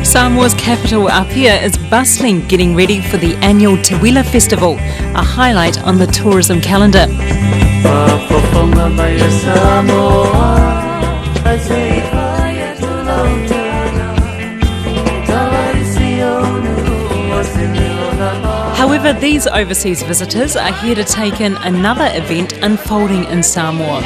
Samoa's capital, Apia, is bustling, getting ready for the annual Te Wila Festival, a highlight on the tourism calendar. However, these overseas visitors are here to take in another event unfolding in Samoa.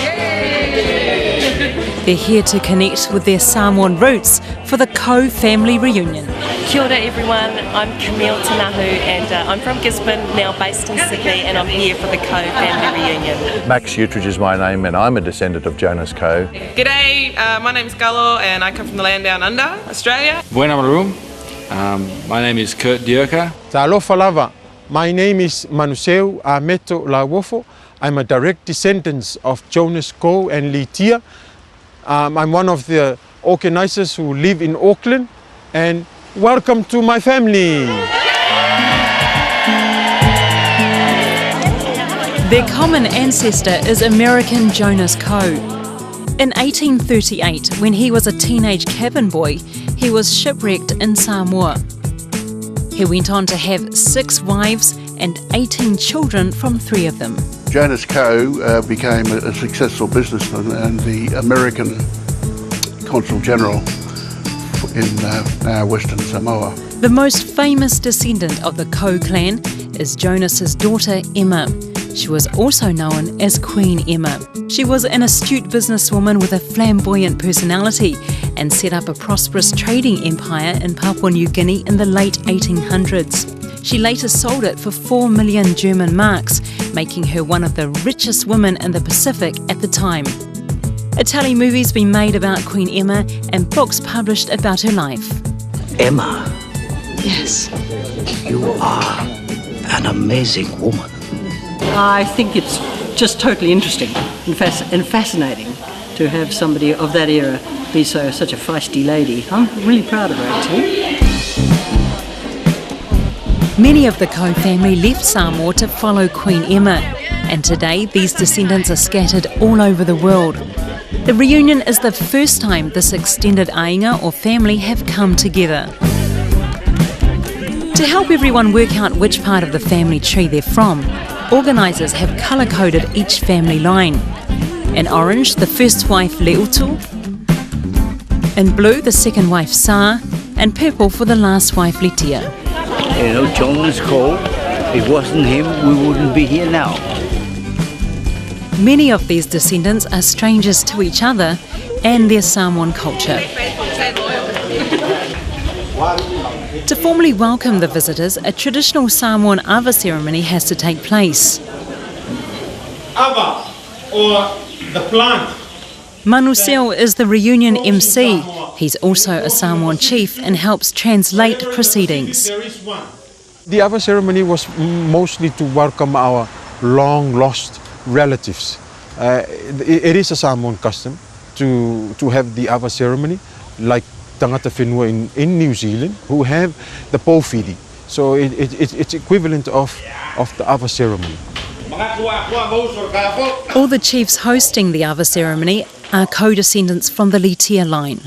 They're here to connect with their Samoan roots for the Coe family reunion. Kia ora everyone, I'm Camille Tanahu and I'm from Gisborne, now based in Sydney, and I'm here for the Coe family reunion. Max Utridge is my name and I'm a descendant of Jonas Coe. G'day, my name's Gullo and I come from the land down under, Australia. Buena Maroon. My name is Kurt Dierker. Talofa lava. My name is Manuseu Ameto Lawofo. I'm a direct descendant of Jonas Coe and Litia. I'm one of the organizers who live in Auckland, and welcome to my family. Their common ancestor is American Jonas Coe. In 1838, when he was a teenage cabin boy, he was shipwrecked in Samoa. He went on to have 6 wives and 18 children from 3 of them. Jonas Coe became a successful businessman and the American Consul General in now Western Samoa. The most famous descendant of the Coe clan is Jonas's daughter Emma. She was also known as Queen Emma. She was an astute businesswoman with a flamboyant personality and set up a prosperous trading empire in Papua New Guinea in the late 1800s. She later sold it for 4 million German marks, making her one of the richest women in the Pacific at the time. A telemovie's been made about Queen Emma and books published about her life. Emma, Yes. you are an amazing woman. I think it's just totally interesting and fascinating to have somebody of that era be such a feisty lady. I'm really proud of her, actually. Many of the Coe family left Samoa to follow Queen Emma, and today these descendants are scattered all over the world. The reunion is the first time this extended ainga or family have come together. To help everyone work out which part of the family tree they're from, organisers have colour-coded each family line. In orange, the first wife Leutu, in blue, the second wife Sa, and purple for the last wife Litia. You know, Jonas Coe, if it wasn't him, we wouldn't be here now. Many of these descendants are strangers to each other and their Samoan culture. To formally welcome the visitors, a traditional Samoan awa ceremony has to take place. Awa, or the plant. Manuseo is the reunion MC. He's also a Samoan chief and helps translate proceedings. The awa ceremony was mostly to welcome our long-lost relatives. It is a Samoan custom to have the awa ceremony, like tangata whenua in New Zealand, who have the pōwhiri. So it's equivalent of the awa ceremony. All the chiefs hosting the awa ceremony are co-descendants from the Litia line.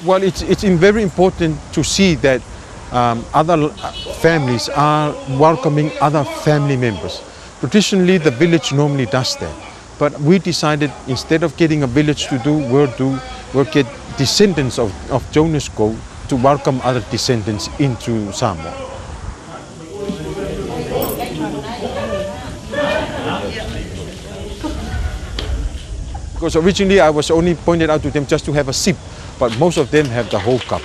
Well, it's very important to see that other families are welcoming other family members. Traditionally, the village normally does that. But we decided instead of getting a village to do, we'll get descendants of Jonas Coe to welcome other descendants into Samoa. Because originally I was only pointed out to them just to have a sip, but most of them have the whole cup.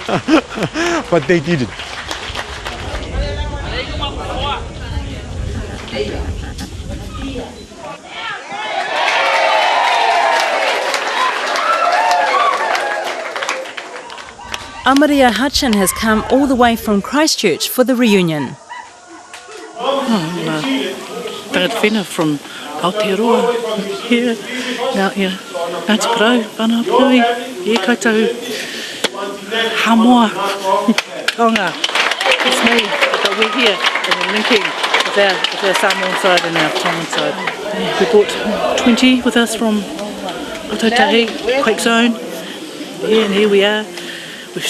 But they didn't. Amaria Hutchin has come all the way from Christchurch for the reunion. Tangata from Aotearoa here. Now, Ngāti Parau, whanau Pui, koutou, Hamoa, Tonga. It's me, but we're here and we're linking the our Samoan side and our Tongan side. We brought 20 with us from Otautahi, Quake Zone. Yeah, and here we are. We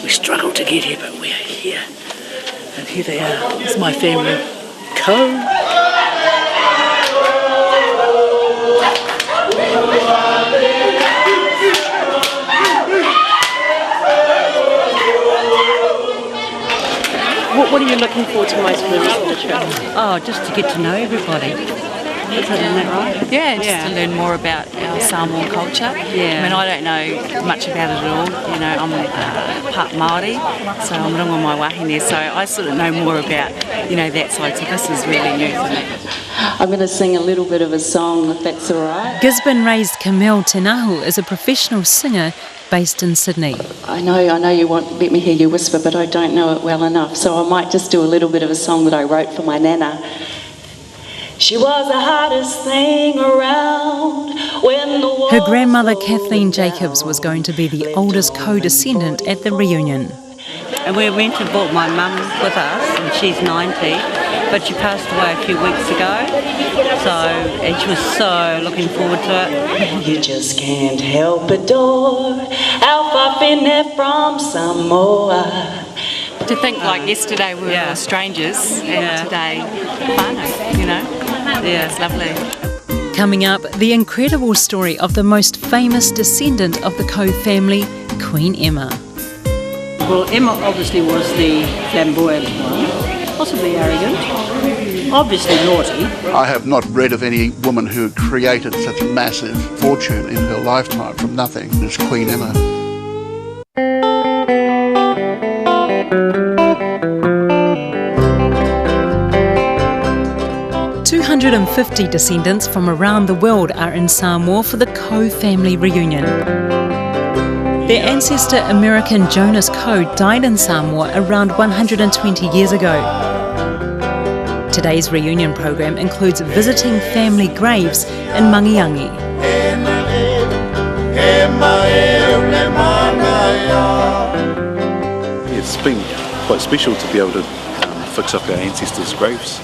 struggled to get here, but we are here. And here they are. It's my family, Coe. What are you looking forward to most from the rest of the trip? Oh, just to get to know everybody. Isn't that right? Yeah, just to learn more about our Samoan culture. Yeah. I mean, I don't know much about it at all. You know, I'm part Māori, so I'm rongo mai wahine, so I sort of know more about, that side, so this is really new for me. I'm going to sing a little bit of a song, if that's all right. Gisborne-raised Camille Tenahu is a professional singer based in Sydney. I know you won't let me hear you whisper, but I don't know it well enough, so I might just do a little bit of a song that I wrote for my nana. She was the hottest thing around when the walls Her grandmother Kathleen Jacobs was going to be the oldest co-descendant at the reunion. And we went and brought my mum with us, and she's 90, but she passed away a few weeks ago, and she was so looking forward to it. You just can't help adore Alpha Finne from Samoa. To think like yesterday we were strangers and today whānau, Yeah, it's lovely. Coming up, the incredible story of the most famous descendant of the Coe family, Queen Emma. Well, Emma obviously was the flamboyant one, possibly arrogant, obviously naughty. I have not read of any woman who created such a massive fortune in her lifetime from nothing as Queen Emma. "250 descendants from around the world are in Samoa for the Coe family reunion. Their ancestor American Jonas Coe died in Samoa around 120 years ago. Today's reunion program includes visiting family graves in Mangiangi. It's been quite special to be able to fix up our ancestors' graves.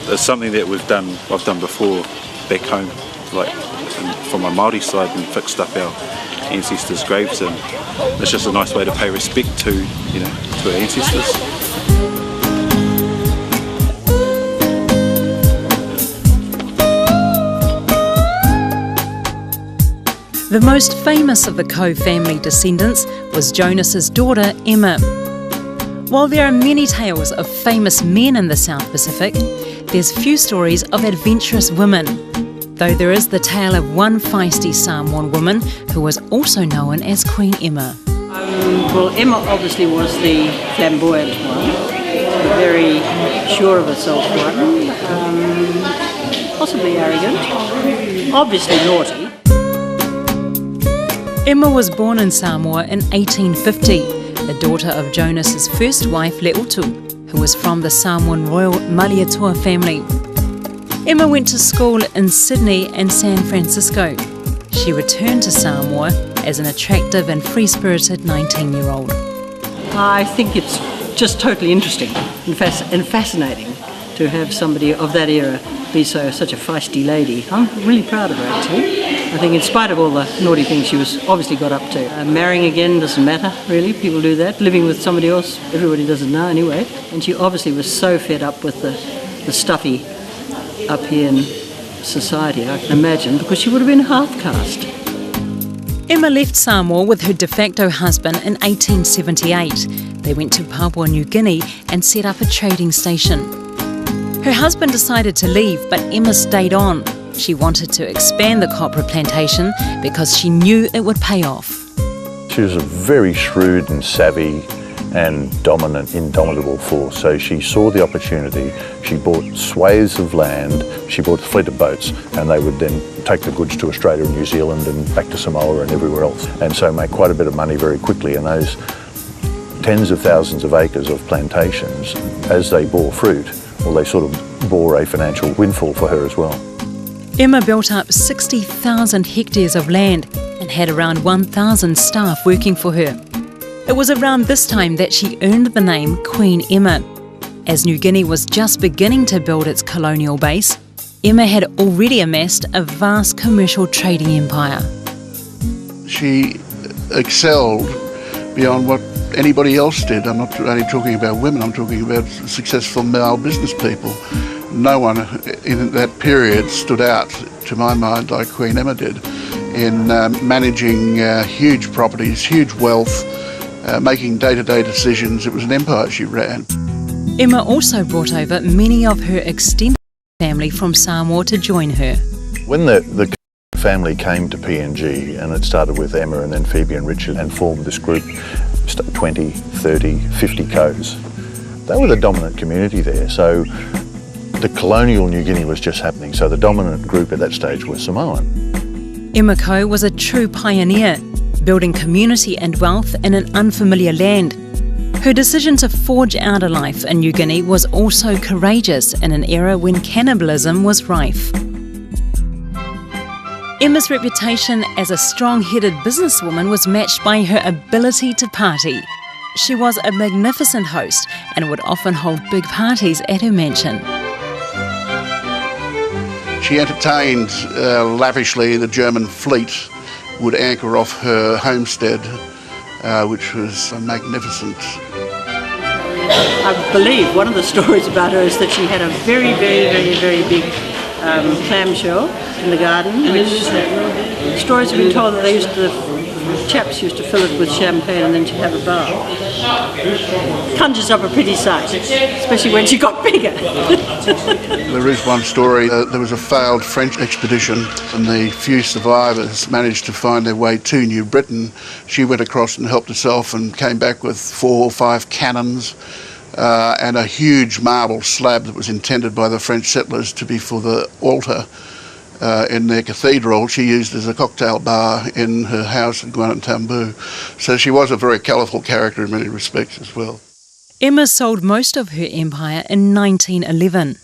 It's something that I've done before back home, like from my Māori side, and fixed up our ancestors' graves, and it's just a nice way to pay respect to our ancestors. The most famous of the Coe family descendants was Jonas's daughter Emma. While there are many tales of famous men in the South Pacific, there's few stories of adventurous women, though there is the tale of one feisty Samoan woman who was also known as Queen Emma. Well, Emma obviously was the flamboyant one, the very sure of herself one, possibly arrogant, obviously naughty. Emma was born in Samoa in 1850, the daughter of Jonas's first wife Leotu, who was from the Samoan royal Malietoa family. Emma went to school in Sydney and San Francisco. She returned to Samoa as an attractive and free-spirited 19-year-old. I think it's just totally interesting and fascinating to have somebody of that era be such a feisty lady. I'm really proud of her, actually. I think in spite of all the naughty things she was obviously got up to. Marrying again doesn't matter, really. People do that. Living with somebody else, everybody does it now anyway. And she obviously was so fed up with the stuffy up here in society, I can imagine, because she would have been half-caste. Emma left Samoa with her de facto husband in 1878. They went to Papua New Guinea and set up a trading station. Her husband decided to leave, but Emma stayed on. She wanted to expand the copra plantation because she knew it would pay off. She was a very shrewd and savvy and dominant, indomitable force. So she saw the opportunity. She bought swathes of land, she bought a fleet of boats, and they would then take the goods to Australia and New Zealand and back to Samoa and everywhere else. And so make quite a bit of money very quickly. And those tens of thousands of acres of plantations, as they bore fruit, well, they sort of bore a financial windfall for her as well. Emma built up 60,000 hectares of land and had around 1,000 staff working for her. It was around this time that she earned the name Queen Emma. As New Guinea was just beginning to build its colonial base, Emma had already amassed a vast commercial trading empire. She excelled beyond what anybody else did. I'm not only talking about women, I'm talking about successful male business people. No one in that period stood out, to my mind, like Queen Emma did, in managing huge properties, huge wealth, making day-to-day decisions. It was an empire she ran. Emma also brought over many of her extended family from Samoa to join her. When the family came to PNG, and it started with Emma and then Phoebe and Richard, and formed this group, 20, 30, 50 Coes. They were the dominant community there, so the colonial New Guinea was just happening, so the dominant group at that stage was Samoan. Emma Coe was a true pioneer, building community and wealth in an unfamiliar land. Her decision to forge out a life in New Guinea was also courageous in an era when cannibalism was rife. Emma's reputation as a strong-headed businesswoman was matched by her ability to party. She was a magnificent host and would often hold big parties at her mansion. She entertained lavishly. The German fleet would anchor off her homestead, which was magnificent. I believe one of the stories about her is that she had a very, very, very, very big clamshell in the garden, which stories have been told that chaps used to fill it with champagne and then she'd have a bath. Conjures up a pretty sight, especially when she got bigger. There is one story, there was a failed French expedition and the few survivors managed to find their way to New Britain. She went across and helped herself and came back with 4 or 5 cannons and a huge marble slab that was intended by the French settlers to be for the altar in their cathedral. She used as a cocktail bar in her house in Guantanamo. So she was a very colourful character in many respects as well. Emma sold most of her empire in 1911.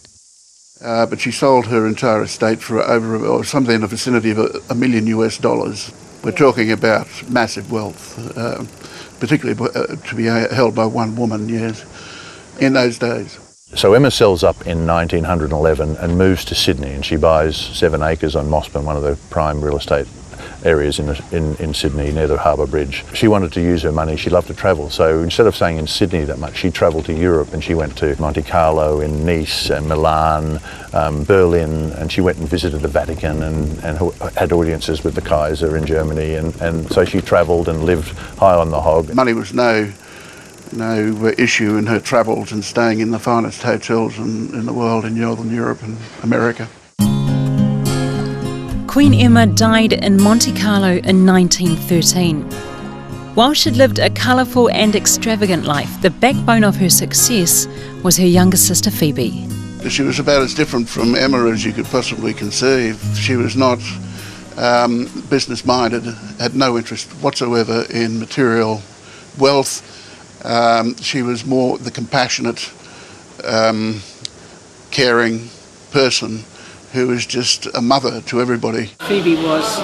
But she sold her entire estate for over something in the vicinity of $1 million US. We're talking about massive wealth, particularly to be held by one woman, yes, in those days. So Emma sells up in 1911 and moves to Sydney, and she buys 7 acres on Mossburn, one of the prime real estate areas in Sydney near the Harbour Bridge. She wanted to use her money, she loved to travel, so instead of staying in Sydney that much, she travelled to Europe, and she went to Monte Carlo, in Nice, and Milan, Berlin, and she went and visited the Vatican and had audiences with the Kaiser in Germany, and so she travelled and lived high on the hog. Money was no issue in her travels and staying in the finest hotels in the world in Northern Europe and America. Queen Emma died in Monte Carlo in 1913. While she'd lived a colourful and extravagant life, the backbone of her success was her younger sister Phoebe. She was about as different from Emma as you could possibly conceive. She was not business-minded, had no interest whatsoever in material wealth. She was more the compassionate, caring person who was just a mother to everybody. Phoebe was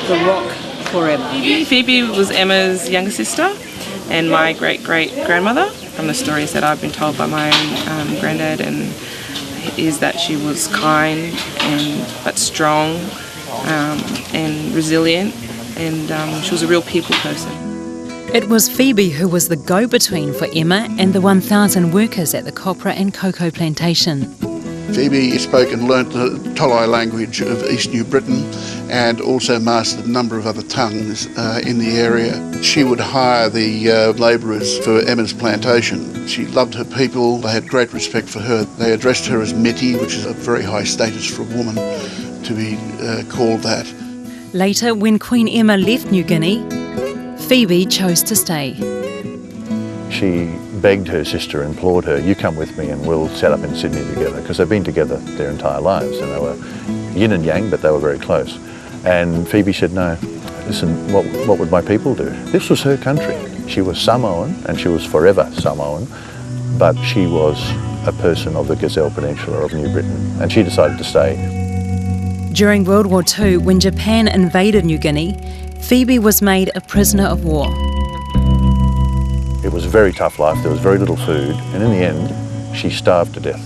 the rock for Emma. Phoebe was Emma's younger sister and my great-great-grandmother. From the stories that I've been told by my own granddad, and is that she was kind but strong and resilient, and she was a real people person. It was Phoebe who was the go-between for Emma and the 1,000 workers at the copra and cocoa plantation. Phoebe spoke and learnt the Tolai language of East New Britain and also mastered a number of other tongues in the area. She would hire the labourers for Emma's plantation. She loved her people, they had great respect for her. They addressed her as Mitty, which is a very high status for a woman to be called that. Later, when Queen Emma left New Guinea, Phoebe chose to stay. She begged her sister, implored her, you come with me and we'll set up in Sydney together, because they've been together their entire lives and they were yin and yang, but they were very close. And Phoebe said, no, listen, what would my people do? This was her country. She was Samoan and she was forever Samoan, but she was a person of the Gazelle Peninsula of New Britain, and she decided to stay. During World War II, when Japan invaded New Guinea, Phoebe was made a prisoner of war. It was a very tough life, there was very little food, and in the end, she starved to death.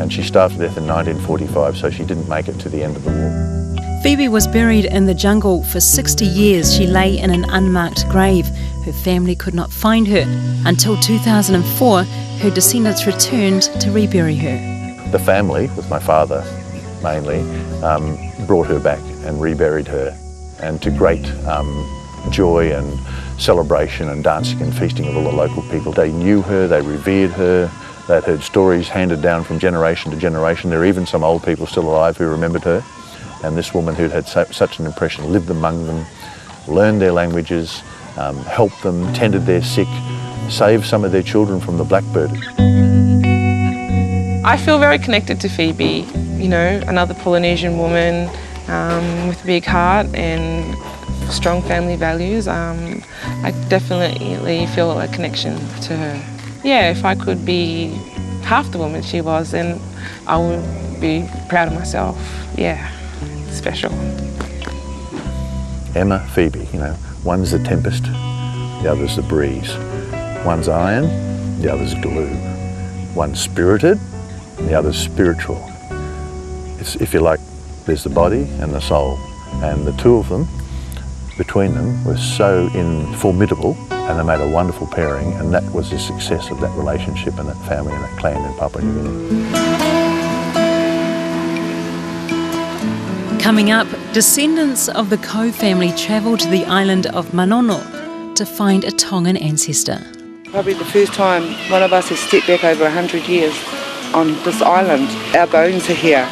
And she starved to death in 1945, so she didn't make it to the end of the war. Phoebe was buried in the jungle for 60 years. She lay in an unmarked grave. Her family could not find her. Until 2004, her descendants returned to rebury her. The family, with my father mainly, brought her back and reburied her, and to great joy and celebration and dancing and feasting of all the local people. They knew her, they revered her, they'd heard stories handed down from generation to generation. There are even some old people still alive who remembered her. And this woman who'd had such an impression lived among them, learned their languages, helped them, tended their sick, saved some of their children from the blackbird. I feel very connected to Phoebe, you know, another Polynesian woman with a big heart and strong family values. I definitely feel a connection to her. Yeah, if I could be half the woman she was, then I would be proud of myself. Yeah, special. Emma, Phoebe, you know, one's the tempest, the other's the breeze. One's iron, the other's glue. One's spirited, the other's spiritual. It's, if you like, there's the body and the soul, and the two of them, between them, were so formidable, and they made a wonderful pairing, and that was the success of that relationship and that family and that clan in Papua New Guinea. Coming up, descendants of the Coe family travel to the island of Manono to find a Tongan ancestor. Probably the first time one of us has stepped back over 100 years on this island. Our bones are here.